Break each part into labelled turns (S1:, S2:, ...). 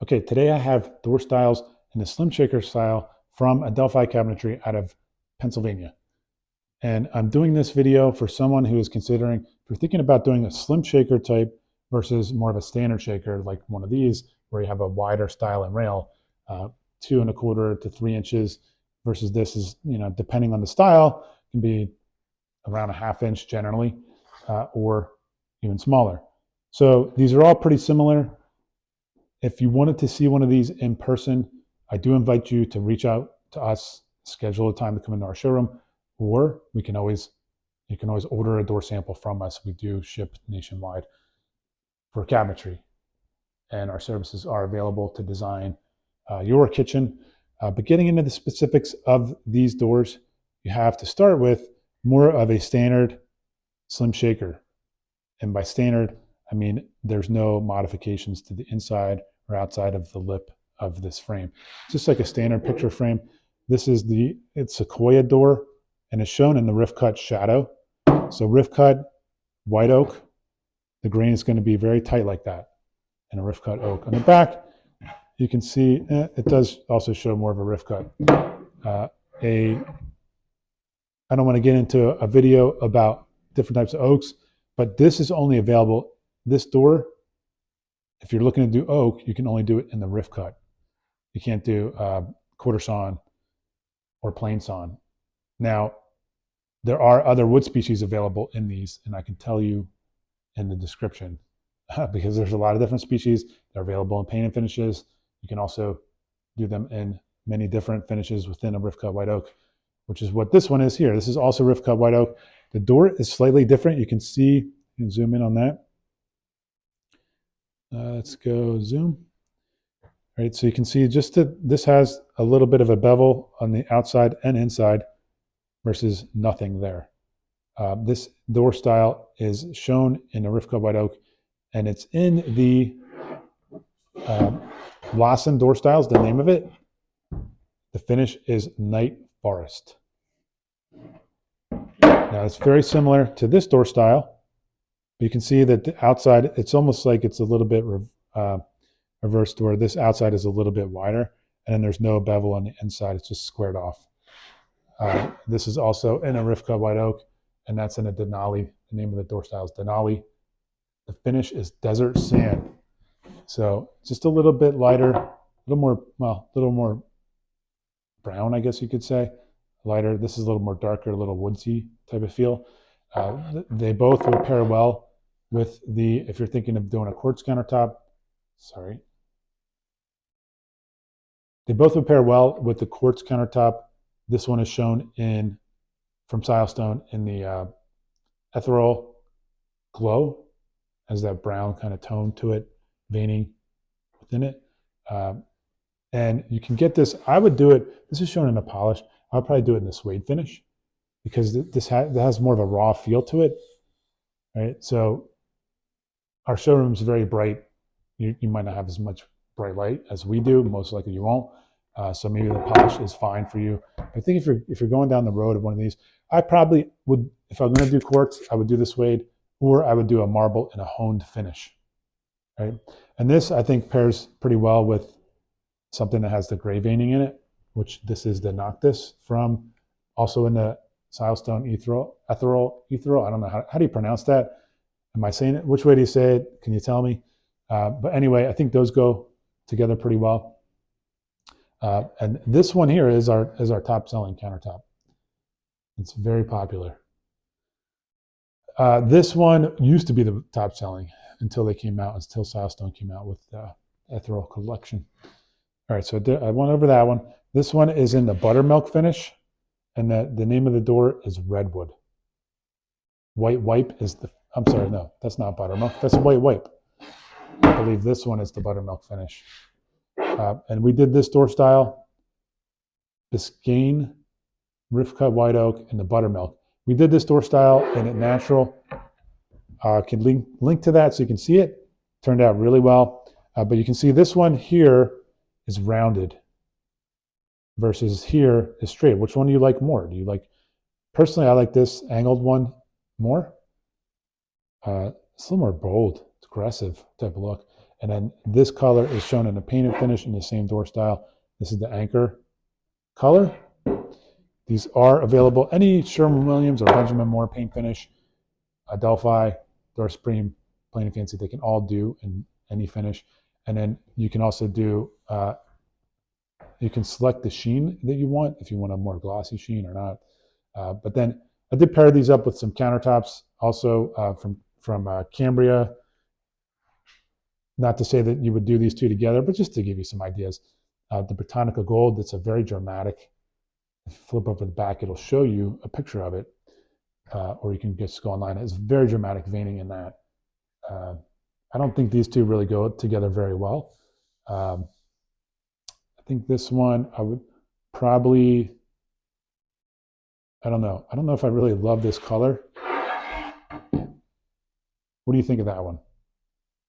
S1: Okay, today I have door styles in the Slim Shaker style from Adelphi Cabinetry out of Pennsylvania. And I'm doing this video for someone who is considering, if you're thinking about doing a Slim Shaker type versus more of a standard shaker like one of these, where you have a wider style and rail, 2¼ to 3 inches, versus this is, depending on the style, can be around a ½ inch generally, or even smaller. So these are all pretty similar. If you wanted to see one of these in person, I do invite you to reach out to us, schedule a time to come into our showroom, or you can always order a door sample from us. We do ship nationwide for cabinetry, and our services are available to design your kitchen. But getting into the specifics of these doors, you have to start with more of a standard Slim Shaker. And by standard, I mean there's no modifications to the inside or outside of the lip of this frame. It's just like a standard picture frame. This is it's Sequoia door, and it's shown in the Rift Cut shadow. So Rift Cut white oak, the grain is going to be very tight like that, and a Rift Cut oak. On the back, you can see it does also show more of a Rift Cut. I don't want to get into a video about different types of oaks, but this is only available, this door, if you're looking to do oak, you can only do it in the Rift Cut. You can't do quarter sawn or plain sawn. Now, there are other wood species available in these, and I can tell you in the description because there's a lot of different species. They're available in paint and finishes. You can also do them in many different finishes within a Rift Cut white oak, which is what this one is here. This is also Rift Cut white oak. The door is slightly different. You can see, you can zoom in on that. Let's go zoom. All right, so you can see this has a little bit of a bevel on the outside and inside versus nothing there. This door style is shown in a Rift Cut white oak, and it's in the Lawson door styles, the name of it. The finish is Night Forest. Now it's very similar to this door style. You can see that the outside, it's almost like it's a little bit reversed, where this outside is a little bit wider, and then there's no bevel on the inside. It's just squared off. This is also in a Rift Cut white oak, and that's in a Denali. The name of the door style is Denali. The finish is Desert Sand. So just a little bit lighter, a little more brown, I guess you could say. Lighter. This is a little more darker, a little woodsy type of feel. They both will pair well with if you're thinking of doing a quartz countertop, they both would pair well with the quartz countertop. This one is shown from Silestone in the ethereal glow, has that brown kind of tone to it, veining within it. And you can get this, I would do it, this is shown in a polish. I would probably do it in the suede finish, because this has more of a raw feel to it, right? So our showroom is very bright. You might not have as much bright light as we do. Most likely you won't. So maybe the polish is fine for you. I think if you're going down the road of one of these, I probably would, if I'm going to do quartz, I would do the suede, or I would do a marble and a honed finish, right? And this, I think, pairs pretty well with something that has the gray veining in it, which this is the Noctis from, also in the Silestone ethereal. I don't know, how do you pronounce that? Am I saying it? Which way do you say it? Can you tell me? But anyway, I think those go together pretty well. And this one here is our top selling countertop. It's very popular. This one used to be the top selling until Silestone came out with the ethereal collection. All right, so I went over that one. This one is in the buttermilk finish, and the name of the door is Redwood. White wipe is I'm sorry, no, that's not buttermilk. That's white wipe. I believe this one is the buttermilk finish. And we did this door style, Biscayne, Rift Cut white oak, and the buttermilk. We did this door style in it natural. Can link to that so you can see it. Turned out really well. But you can see this one here is rounded versus here is straight. Which one do you like more? Personally, I like this angled one more. It's a little more bold, it's aggressive type of look. And then this color is shown in a painted finish in the same door style. This is the anchor color. These are available any Sherwin-Williams or Benjamin Moore paint finish, Adelphi, Door Supreme, Plain and Fancy. They can all do in any finish. And then you can also do, you can select the sheen that you want, if you want a more glossy sheen or not. But then I did pair these up with some countertops, also from Cambria. Not to say that you would do these two together, but just to give you some ideas. The Britannica Gold, that's a very dramatic. If you flip over the back, it'll show you a picture of it, or you can just go online. It's very dramatic veining in that. I don't think these two really go together very well. I think this one I would probably, I don't know if I really love this color. What do you think of that one?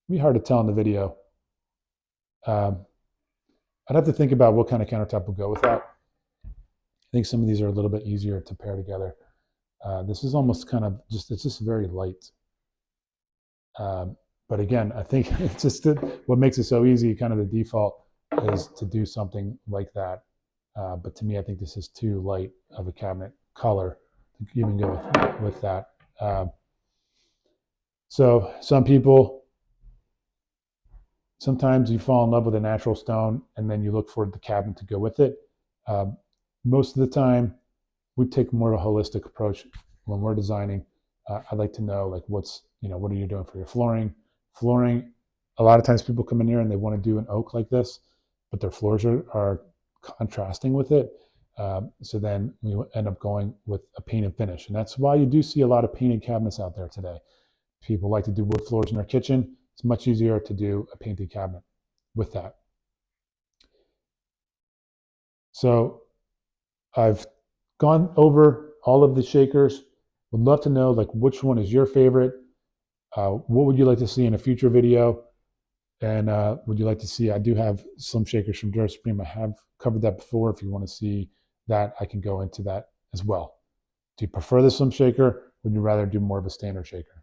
S1: It'd be hard to tell in the video. I'd have to think about what kind of countertop would go with that. I think some of these are a little bit easier to pair together. This is almost kind of just, it's just very light. But again, I think it's just what makes it so easy, kind of the default is to do something like that. But to me, I think this is too light of a cabinet color to even go with that. So some people, sometimes you fall in love with a natural stone and then you look for the cabinet to go with it. Most of the time, we take more of a holistic approach when we're designing. I'd like to know, like, what are you doing for your flooring? Flooring, a lot of times people come in here and they want to do an oak like this, but their floors are contrasting with it. So then we end up going with a painted finish. And that's why you do see a lot of painted cabinets out there today. People like to do wood floors in their kitchen. It's much easier to do a painted cabinet with that. So I've gone over all of the shakers. Would love to know, like, which one is your favorite? What would you like to see in a future video? And would you like to see, I do have some shakers from Door Supreme. I have covered that before. If you want to see that, I can go into that as well. Do you prefer the slim shaker? Would you rather do more of a standard shaker?